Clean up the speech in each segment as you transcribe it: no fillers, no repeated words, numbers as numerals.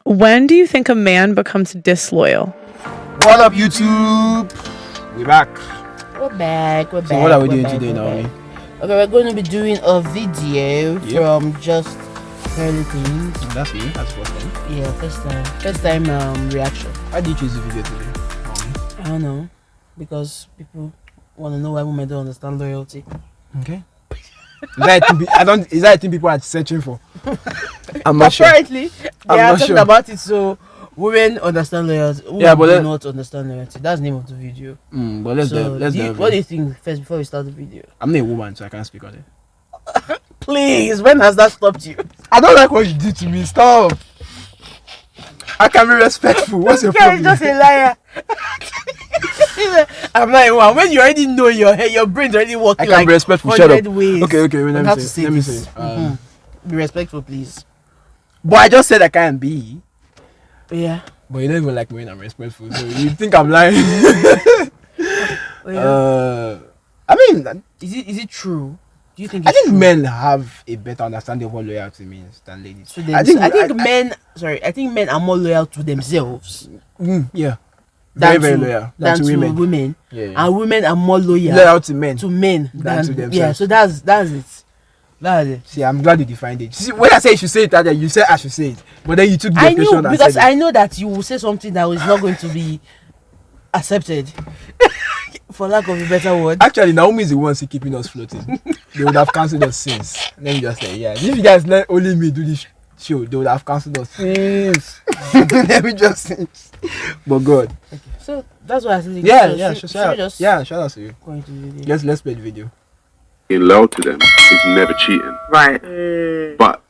When do you think a man becomes disloyal? What up, YouTube? We're back. We're back. So what are we doing today, Naomi? Okay, we're going to be doing a video from JustPearlyThings. That's me. That's first time. Yeah, first time reaction. Why did you choose the video today? I don't know, because people want to know why women don't understand loyalty. Okay. Is that a thing people are searching for? I'm not sure. Apparently, they are talking about it, so women understand loyalty. Women do not understand loyalty. That's the name of the video. But let's what do you think first before we start the video? I'm not a woman, so I can't speak on it. Please, when has that stopped you? I don't like what you did to me. Stop. I can be respectful. What's your problem? You're just a liar. I'm not a woman. When you already know your brain's already working. I can be respectful. Shut up. Ways. Okay. Let me say it. Be respectful, please. But I just said I can't be. Yeah. But you don't even like me when I'm respectful, so you think I'm lying? I mean, is it true? Do you think? I think men have a better understanding of what loyalty means than ladies. I think men are more loyal to themselves. Yeah. Very loyal than to women. Yeah. And women are more loyal to men than to themselves. Yeah, so that's it. That's it. See, I'm glad you defined it. See, when I say you should say it, you said I should say it, but then you took the expression and because I know that you will say something that is not going to be accepted, for lack of a better word. Actually, Naomi is the one keeping us floating. They would have cancelled us since. Let me just say, if you guys let only me do this show, they would have cancelled us since. Let me just say. But God. Okay. So that's what I said. Shout out to you. Let's play the video. Being loyal to them is never cheating. Right. But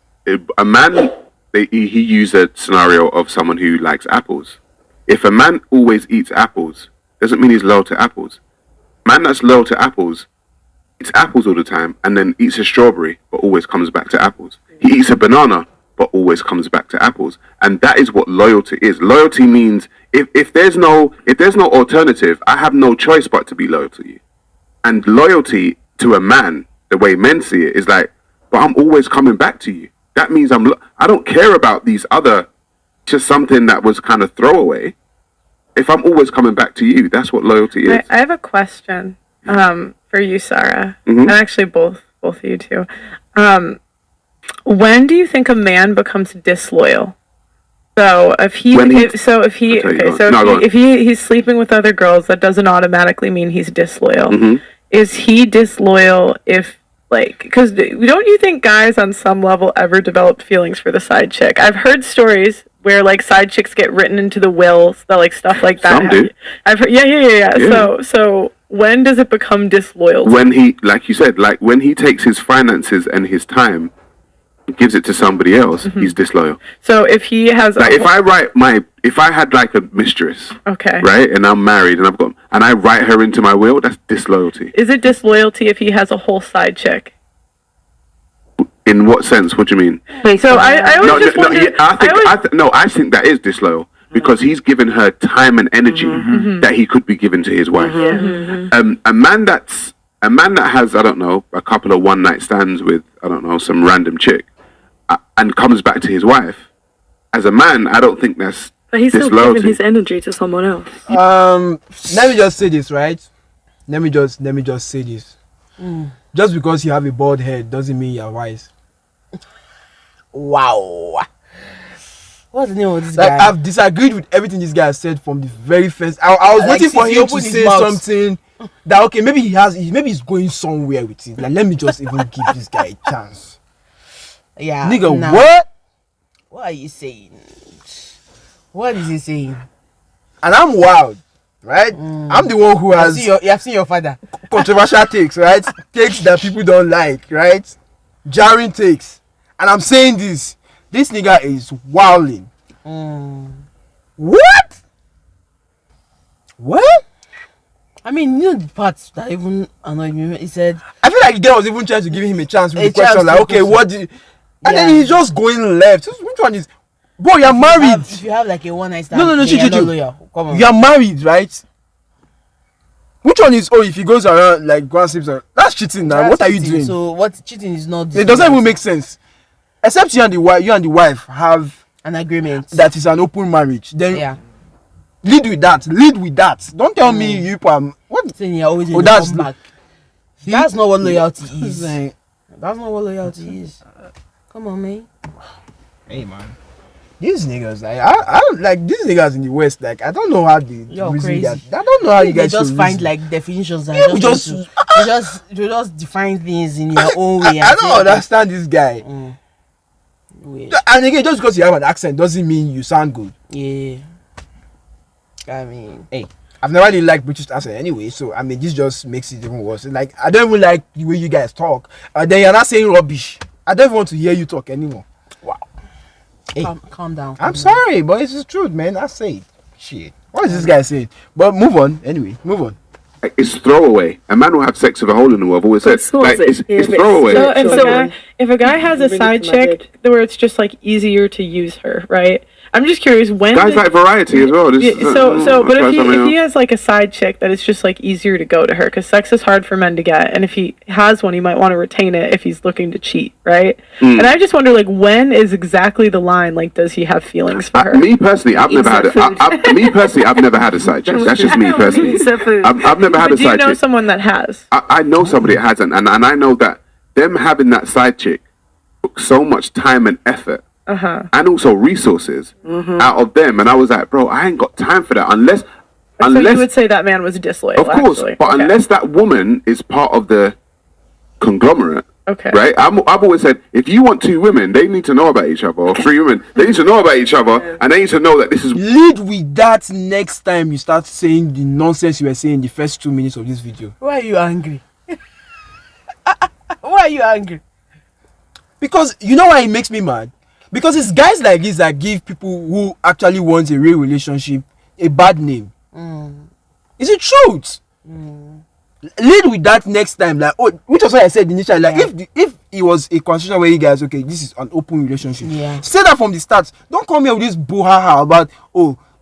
a man, he used a scenario of someone who likes apples. If a man always eats apples, doesn't mean he's loyal to apples. Man that's loyal to apples, eats apples all the time and then eats a strawberry, but always comes back to apples. He eats a banana, but always comes back to apples. And that is what loyalty is. Loyalty means if there's no alternative, I have no choice but to be loyal to you. And loyalty to a man, the way men see it, is like, but I'm always coming back to you. That means I don't care about these other, just something that was kind of throwaway. If I'm always coming back to you, that's what loyalty is. I have a question for you, Sarah, and actually both of you too. When do you think a man becomes disloyal? So if he's sleeping with other girls, that doesn't automatically mean he's disloyal. Is he disloyal if, because don't you think guys on some level ever developed feelings for the side chick? I've heard stories where side chicks get written into the wills, stuff like that. Some do. I've heard, yeah. So when does it become disloyal? When he, like you said, when he takes his finances and his time, gives it to somebody else, he's disloyal. So if he has if I had a mistress, okay, right, and I'm married and I write her into my will, that's disloyalty. Is it disloyalty if he has a whole side chick? In what sense? What do you mean? Wait, so I think that is disloyal because he's given her time and energy that he could be given to his wife. A man that has, I don't know, a couple of one night stands with, I don't know, some random chick, and comes back to his wife. As a man, I don't think that's But he's still giving his energy to someone else. Let me just say this, right? Let me just say this. Just because you have a bald head doesn't mean you're wise. Wow. What's the name of this guy? I've disagreed with everything this guy said from the very first. I was waiting for him to say something that, okay, maybe he's going somewhere with it. Let me just even give this guy a chance. Yeah. Nigga, what? What are you saying? What is he saying? And I'm wild, right? I'm the one who has... You have seen your father. Controversial takes, right? Takes that people don't like, right? Jarring takes. And I'm saying this. This nigga is wilding. What? What? I mean, you know the parts that even annoyed me. He said... I feel like the girl was even trying to give him a chance with the question. Like, okay, what did... And then he's just going left. Which one is... Bro, you're married. If you have a one night stand, no, you're not loyal. Come on. You're married, right? Which one is, if he goes around gossips, that's cheating now. What are you doing? So what cheating is not... It doesn't even make sense. Except you and the wife have an agreement that is an open marriage, then lead with that. Don't tell me you what saying you're always in oh, the that's comeback. That's not what loyalty is. That's not what loyalty is. Come on, man. Hey man, these niggas, like, I don't like these niggas in the West. Like, I don't know how they You're crazy. I don't know how you They guys just should find reason. like definitions and Yeah, we you just define things in your own way. I don't understand this guy. Weird. And again, just because you have an accent doesn't mean you sound good. Yeah. I mean, Hey, I've never really liked British accent anyway, so I mean, this just makes it even worse. Like, I don't even like the way you guys talk. Then you're not saying rubbish. I don't even want to hear you talk anymore. Wow. Hey, calm down. I'm sorry, but it's the truth, man. I say it. Shit. What is this guy saying? But move on. Anyway, move on. It's throwaway. A man will have sex with a hole in the wall. I've always said, like, it's throwaway. So if a guy has a side chick where it's just like easier to use her, right? I'm just curious when guys like variety as well. But if he has like a side chick that it's just like easier to go to her because sex is hard for men to get, and if he has one, he might want to retain it if he's looking to cheat, right? And I just wonder, like, when is exactly the line? Like, does he have feelings for her? Me personally, I've never had I've never had a side chick. That's just me personally. I've never had a side chick. Do you know someone that has? I know somebody that hasn't, and I know that them having that side chick took so much time and effort. And also resources out of them, and I was like, bro, I ain't got time for that unless So you would say that man was disloyal, of course, actually. but unless that woman is part of the conglomerate, right? I've always said, if you want 2 women, they need to know about each other, or 3 women, they need to know about each other, and they need to know that this is. Lead with that next time you start saying the nonsense you were saying in the first 2 minutes of this video. Why are you angry? Why are you angry? Because you know why it makes me mad? Because it's guys like this that give people who actually want a real relationship a bad name. Is it truth? Lead with that next time, like, which was what I said initially. Like, if it was a conversation where you guys, okay, this is an open relationship, say that from the start. Don't come here with this brouhaha about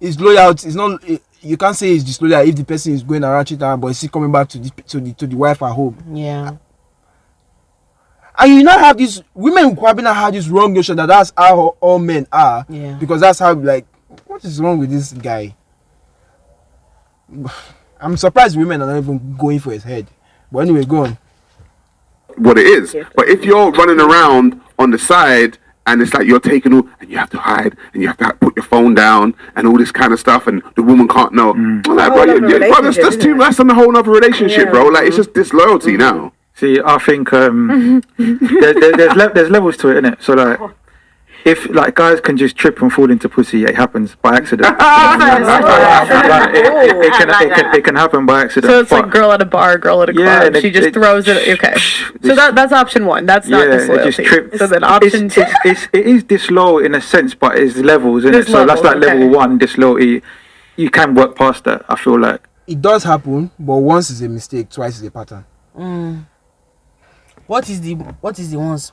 it's loyalty. It's not. You can't say it's disloyal if the person is going around cheating, but is still coming back to the wife at home. Yeah. And you now have these women who probably not have this wrong notion that that's how all men are. Yeah. Because that's how, like, what is wrong with this guy? I'm surprised women are not even going for his head. But anyway, go on. What it is. But if you're running around on the side and it's like you're taking all, and you have to hide, and you have to put your phone down, and all this kind of stuff, and the woman can't know. I'm like, bro, that's too much on the whole other relationship, bro. Like, it's just disloyalty now. See, I think there's levels to it, innit? So, like, if like guys can just trip and fall into pussy, it happens by accident. It can happen by accident. So it's like girl at a bar, girl at a club. She just throws it. Okay, so that's option 1. That's not disloyalty. So then option 2. It is disloyal in a sense, but it's levels, innit? So that's like level 1 disloyalty. You can work past that. I feel like it does happen, but once is a mistake, twice is a pattern. What is the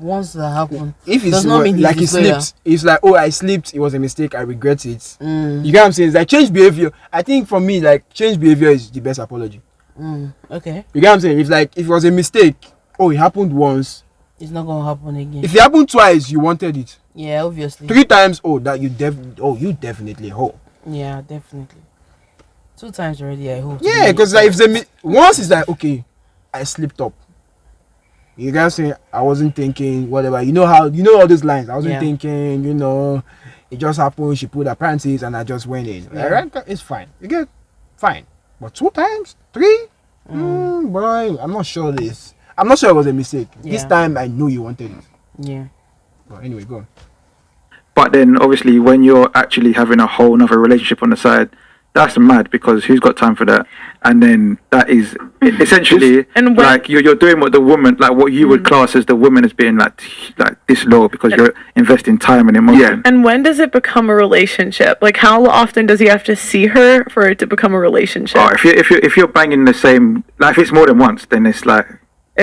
once that happen? If it's like he slipped, it's like, I slipped, it was a mistake, I regret it. You get what I'm saying? It's like change behavior. I think for me, like, change behavior is the best apology. Okay. You get what I'm saying? If it was a mistake, it happened once, it's not gonna happen again. If it happened twice, you wanted it. Yeah, obviously. 3 times, you definitely hope. Yeah, definitely. 2 times already, I hope. Yeah, because like once it's like, okay, I slipped up. You guys say I wasn't thinking, whatever. You know all those lines. I wasn't thinking, it just happened. She put her panties and I just went in. Yeah. Right? It's fine. You get fine. But 2 times, 3, boy, I'm not sure it was a mistake. This time I know you wanted it. Yeah. But anyway, go on. But then obviously when you're actually having a whole nother relationship on the side, that's mad, because who's got time for that? And then that is essentially like you're doing what the woman, like what you would class as the woman as being like disloyal, because you're investing time and emotion. Yeah. And when does it become a relationship? Like, how often does he have to see her for it to become a relationship? Oh, if you're banging the same, like if it's more than once, then it's like.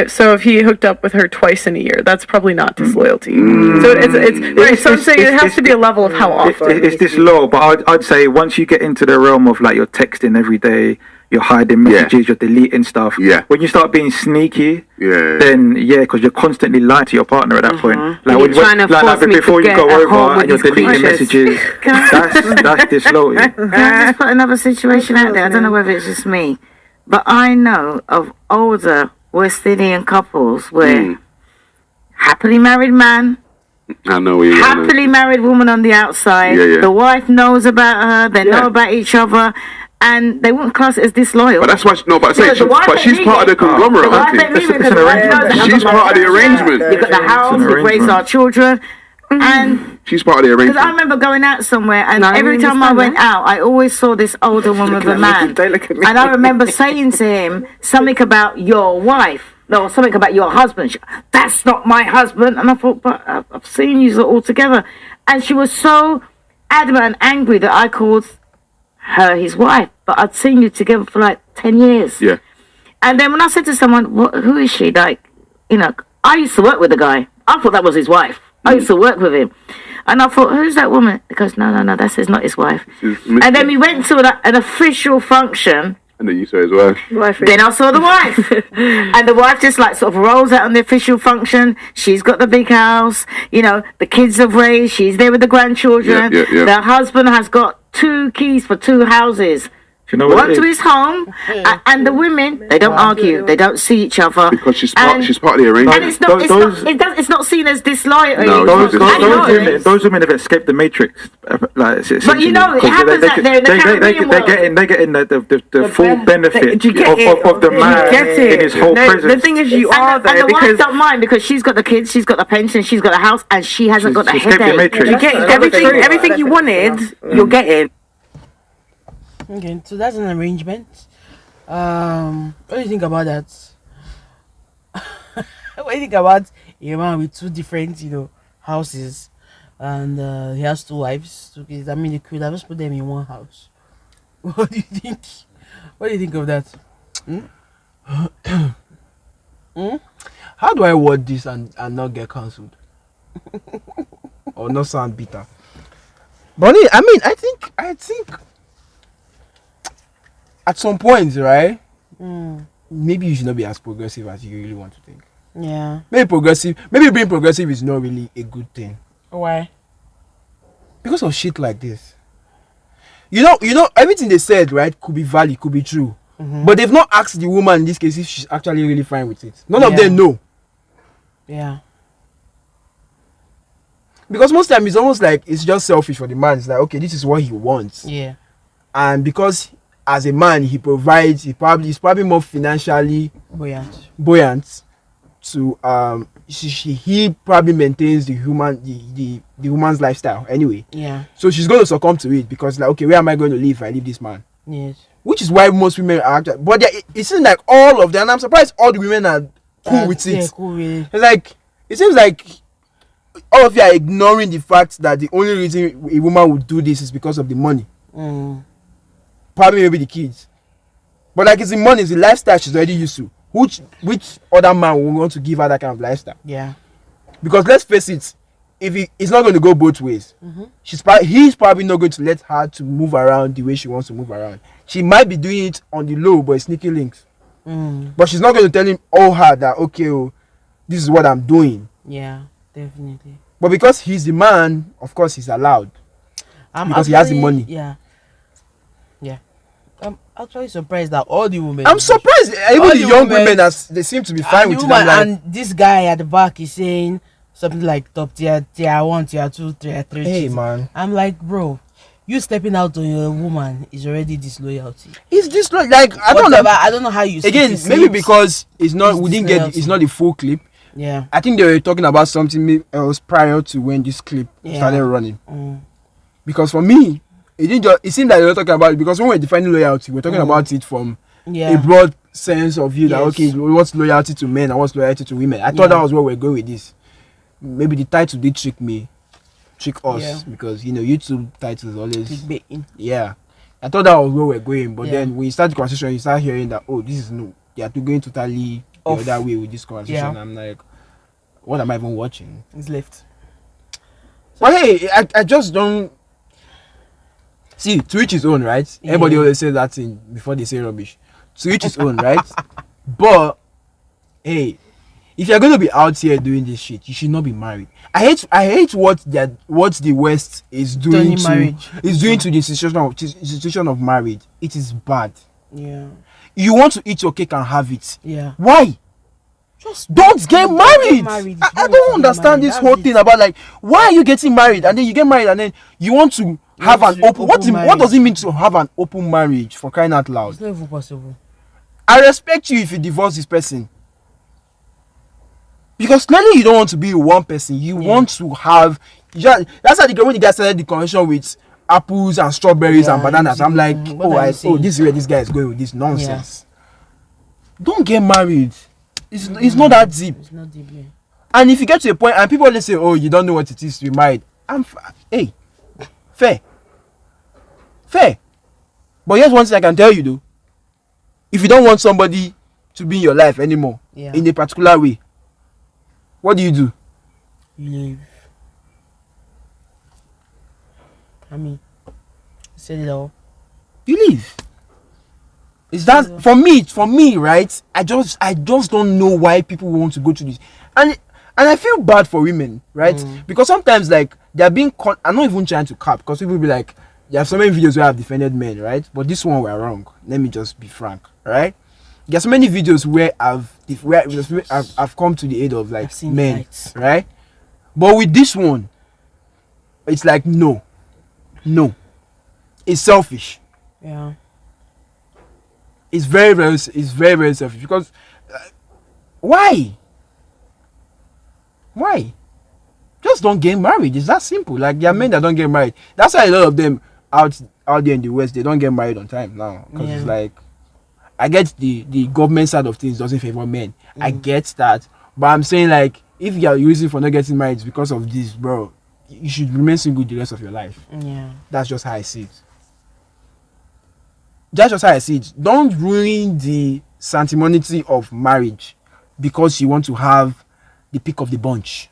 So if he hooked up with her twice in a year, that's probably not disloyalty. So it's right. So I'm saying it has to be a level of how often. It's disloyal, but I'd say once you get into the realm of like you're texting every day, you're hiding messages, you're deleting stuff. Yeah. When you start being sneaky, Yeah. then because you're constantly lying to your partner at that point. Like, You're trying to force me before to you get go at home over with and you're these deleting creatures. messages, that's disloyal. Can I just put another situation out there? I don't know whether it's just me, but I know of older West Indian couples where happily married man, I know where you're going. happily married woman on the outside. Yeah, yeah. The wife knows about her. They know about each other, and they wouldn't class it as disloyal. But that's why, she's part of the conglomerate, auntie. She's part of the arrangement. You've got the house, we've raised our children, and she's part of the because I arrangement. remember going out somewhere, and every time I went out, I always saw this older woman with a man, and I remember saying to him something about your wife. No, something about your husband. That's not my husband. And I thought, but I've seen you all together. And she was so adamant and angry that I called her his wife. But I'd seen you together for like 10 years. Yeah. And then when I said to someone, who is she? Like, I used to work with the guy. I thought that was his wife. I used to work with him. And I thought, who's that woman? He goes, no, that's not his wife. And then we went to an official function. And then you saw his wife. Then I saw the wife. And the wife just like sort of rolls out on the official function. She's got the big house. The kids have raised. She's there with the grandchildren. Yeah. The husband has got 2 keys for 2 houses. You know what One to his home, and the women, they don't argue. They don't see each other. Because she's part of the arrangement. And it's not seen as disloyalty. No, those women have escaped the matrix. But it happens out there in the Caribbean world. They're getting the full benefit of the man in his whole presence. The thing is, you are there and the because wife don't mind because she's got the kids, she's got the pension, she's got the house, and she hasn't got the She's escaped the headache. matrix. you get everything you wanted, you're getting. Okay, so that's an arrangement. What do you think about that? What do you think about a man with 2 different, houses, and he has 2 wives, 2 kids? I mean, they could have just put them in one house. What do you think? What do you think of that? How do I word this and not get cancelled? Or not sound bitter? Bonnie, I mean, I think at some point, right? Maybe you should not be as progressive as you really want to think. Yeah. Maybe being progressive is not really a good thing. Why? Because of shit like this. You know, everything they said, right, could be valid, could be true. But they've not asked the woman in this case if she's actually really fine with it. None of them know. Yeah. Because most time it's almost like it's just selfish for the man. It's like, okay, this is what he wants. Yeah. And because as a man he provides, he's probably more financially buoyant to he probably maintains the woman's lifestyle anyway. Yeah. So she's going to succumb to it because like, okay, where am I going to live if I leave this man? Yes. Which is why most women are actually, but it seems like all of them, and I'm surprised all the women are cool with it. Yeah, cool with it. It's like, it seems like all of you are ignoring the fact that the only reason a woman would do this is because of the money. Probably maybe the kids. But like, it's the money, it's the lifestyle she's already used to. Which other man would want to give her that kind of lifestyle? Yeah. Because let's face it, it's not going to go both ways. He's probably not going to let her to move around the way she wants to move around. She might be doing it on the low, but it's sneaky links. But she's not going to tell him all her that, okay, this is what I'm doing. Yeah, definitely. But because he's the man, of course he's allowed. Because he has the money. Yeah. I'm actually surprised that all the women. I'm surprised. Even the young women, they seem to be fine with it. And this guy at the back is saying something like top tier 1, tier 2, tier 3. Hey, man. I'm like, bro, you stepping out on your woman is already disloyalty. It's disloyalty. Like, I don't know how you. Again, maybe because it's not the full clip. Yeah. I think they were talking about something else prior to when this clip started running. Because for me, it seemed like they were talking about it because when we're defining loyalty, we're talking about it from a broad sense of view that, okay, what's loyalty to men and what's loyalty to women. I thought that was where we're going with this. Maybe the title did trick us because, YouTube titles always. Clickbaiting. Yeah. I thought that was where we're going, but then when you start the conversation, you start hearing that, oh, this is they are going totally the other way with this conversation. I'm like, what am I even watching? It's left. But hey, I just don't. See, to each his own, right? Yeah. Everybody always says that thing before they say rubbish. To each his own, right? But hey, if you're going to be out here doing this shit, you should not be married. I hate what the West is doing Turning marriage. is doing to the institution of marriage. It is bad. Yeah. You want to eat your cake and have it. Yeah. Why? Just Don't get married. married. I don't understand this whole thing about like, why are you getting married and then you get married and then you want to have an open. What does it mean to have an open marriage, for crying out loud? It's not even possible. I respect you if you divorce this person, because clearly you don't want to be with one person. You want to have. That's how when the guy started the conversation with apples and strawberries and bananas. I'm like, this is where this guy is going with this nonsense. Don't get married. It's not that deep. It's not deep. Yeah. And if you get to a point and people always say, "Oh, you don't know what it is to be married," hey, fair. But here's one thing I can tell you though: if you don't want somebody to be in your life anymore in a particular way, what do? You leave. I mean, said it all. You leave. Is that for me, right? I just don't know why people want to go to this, and I feel bad for women, right? Because sometimes like they're being I'm not even trying to cap, because people be like, there are so many videos where I've defended men, right? But this one we're wrong. Let me just be frank, right? There's so many videos where I've come to the aid of like men, right? But with this one, it's like no, it's selfish. Yeah. It's very, very selfish, because why? Just don't get married. It's that simple. Like there are men that don't get married. That's why a lot of them out there in the West, they don't get married on time now, because it's like, I get the government side of things doesn't favor men. I get that, but I'm saying like, if you are using for not getting married it's because of this, bro, you should remain single the rest of your life. Yeah. That's just how I see it. That's just how I see it. Don't ruin the sanctimony of marriage because you want to have the pick of the bunch.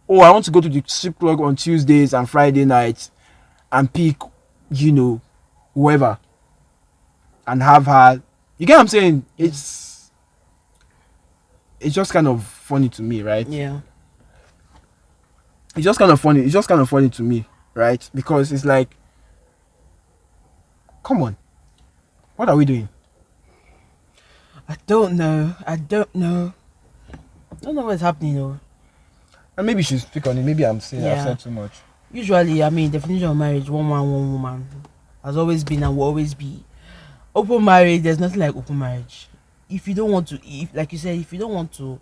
Oh, I want to go to the strip club on Tuesdays and Friday nights and pick, whoever, and have her. You get what I'm saying? It's just kind of funny to me, right? Yeah. It's just kind of funny to me, right? Because it's like, come on. What are we doing? I don't know what's happening though. And maybe you should speak on it. Maybe I've said too much. Usually, I mean, definition of marriage, one man, one woman, has always been and will always be. Open marriage, there's nothing like open marriage. If you don't want to, like you said, if you don't want to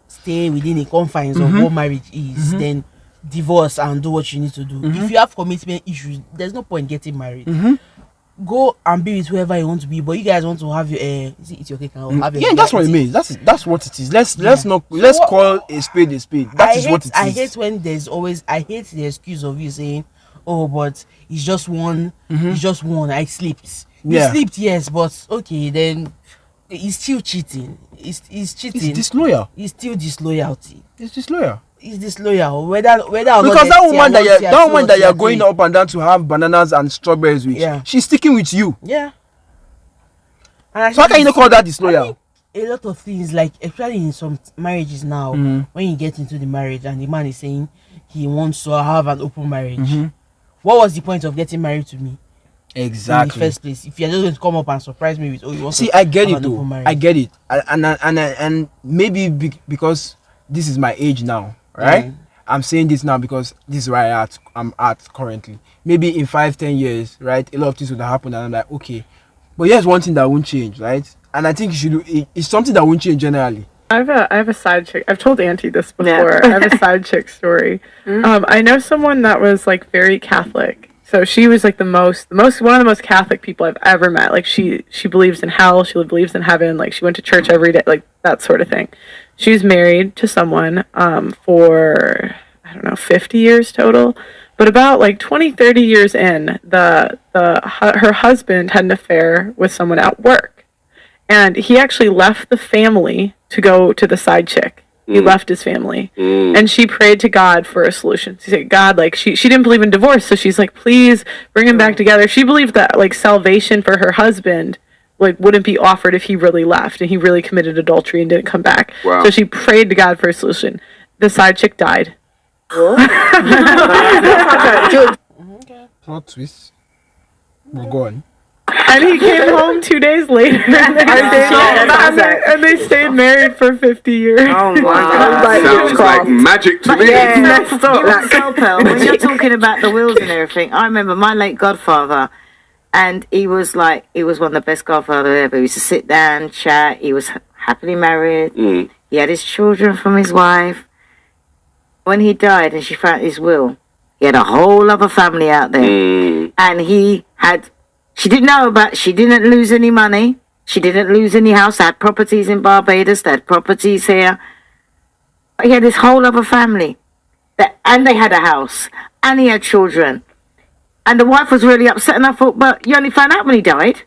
stay within the confines of what marriage is, then divorce and do what you need to do. If you have commitment issues, there's no point getting married. Go and be with whoever you want to be, but you guys want to have your it's your cake and have your that's what it means. That's what it is. Let's call a spade a spade. What it is. I hate when I hate the excuse of you saying, "Oh, but it's just one. It's just one. I slept." You slept, yes, but okay, then it's still cheating. It's cheating. It's disloyal. It's still disloyalty. It's disloyal. It's disloyal. Whether or not because that woman that you're going up and down to have bananas and strawberries with, she's sticking with you. Yeah. And so how can you not call that disloyal? A lot of things, like especially in some marriages now, when you get into the marriage and the man is saying he wants to have an open marriage, what was the point of getting married to me? Exactly. In the first place, if you're just going to come up and surprise me with, you want to I get it though. I get it, and maybe because this is my age now, right? I'm saying this now because this is where I'm at currently. Maybe in 5-10 years, right, a lot of things would have happened, and I'm like, okay, but here's one thing that won't change, right? And I think it's something that won't change generally. I have a side chick. I've told Auntie this before. I have a side chick story. I know someone that was like very Catholic. So she was like one of the most Catholic people I've ever met. Like she believes in hell, she believes in heaven, like she went to church every day, like that sort of thing. She was married to someone for I don't know, 50 years total. But about like 20-30 years in, her husband had an affair with someone at work. And he actually left the family to go to the side chick He left his family. And she prayed to God for a solution. She said, God, like, she didn't believe in divorce, so she's like, please bring him back together. She believed that, like, salvation for her husband, like, wouldn't be offered if he really left and he really committed adultery and didn't come back. Wow. So she prayed to God for a solution. The side chick died. Plot twist. We're going. And he came home 2 days later. And they stayed married for 50 years. Oh my God. Sounds like magic to me. Yeah, messed up. So, Pearl, when you're talking about the wills and everything, I remember my late godfather, and he was one of the best godfathers ever. He used to sit down, chat. He was happily married. He had his children from his wife. When he died and she found his will, he had a whole other family out there. And she didn't lose any money. She didn't lose any house. They had properties in Barbados. They had properties here. He had this whole other family. And they had a house. And he had children. And the wife was really upset. And I thought, but you only found out when he died.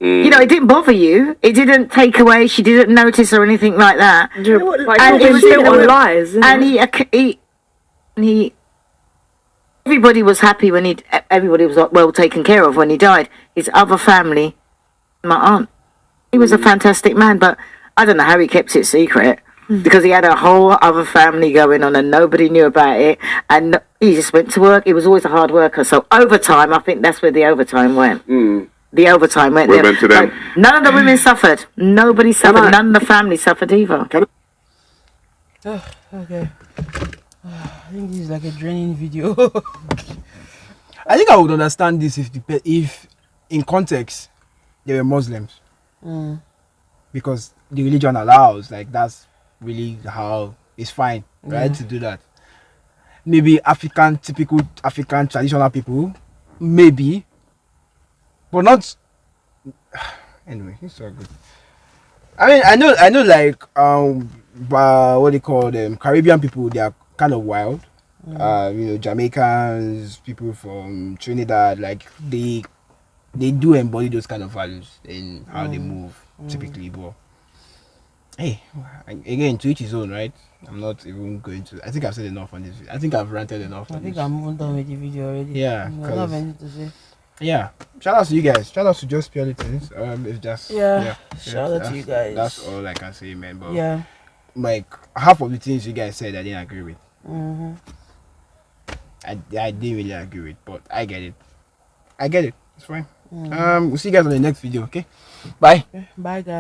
You know, it didn't bother you. It didn't take away. She didn't notice or anything like that. You know what, like, And it it was was built on lies, isn't And it? he everybody was happy when everybody was well taken care of when he died. His other family, my aunt, he was a fantastic man, but I don't know how he kept it secret because he had a whole other family going on and nobody knew about it. And he just went to work. He was always a hard worker. So overtime, I think that's where the overtime went. The overtime went Women to them. Like, none of the women suffered. Nobody suffered. None of the family suffered either. Okay. I think this is like a draining video. I think I would understand this if in context they were Muslims, because the religion allows, like, that's really how it's fine, right, to do that. Maybe typical African traditional people, maybe, but not. Anyway, it's so good. I mean, I know, like, what they call them, Caribbean people, they are kind of wild. You know, Jamaicans, people from Trinidad, like, they do embody those kind of values in how they move typically. But hey, again, to each his own, right? I'm not even going to. I think I've said enough on this. I think I've ranted enough. I think I'm done with the video already. Yeah, I don't have anything to say. Yeah, shout out to you guys. Shout out to JustPearlyThings. It's just Shout out to you guys. That's all I can say, man. But Yeah. like, half of the things you guys said, I didn't agree with. I didn't really agree with, but I get it. It's fine. We'll see you guys on the next video. Okay, bye. Bye, guys.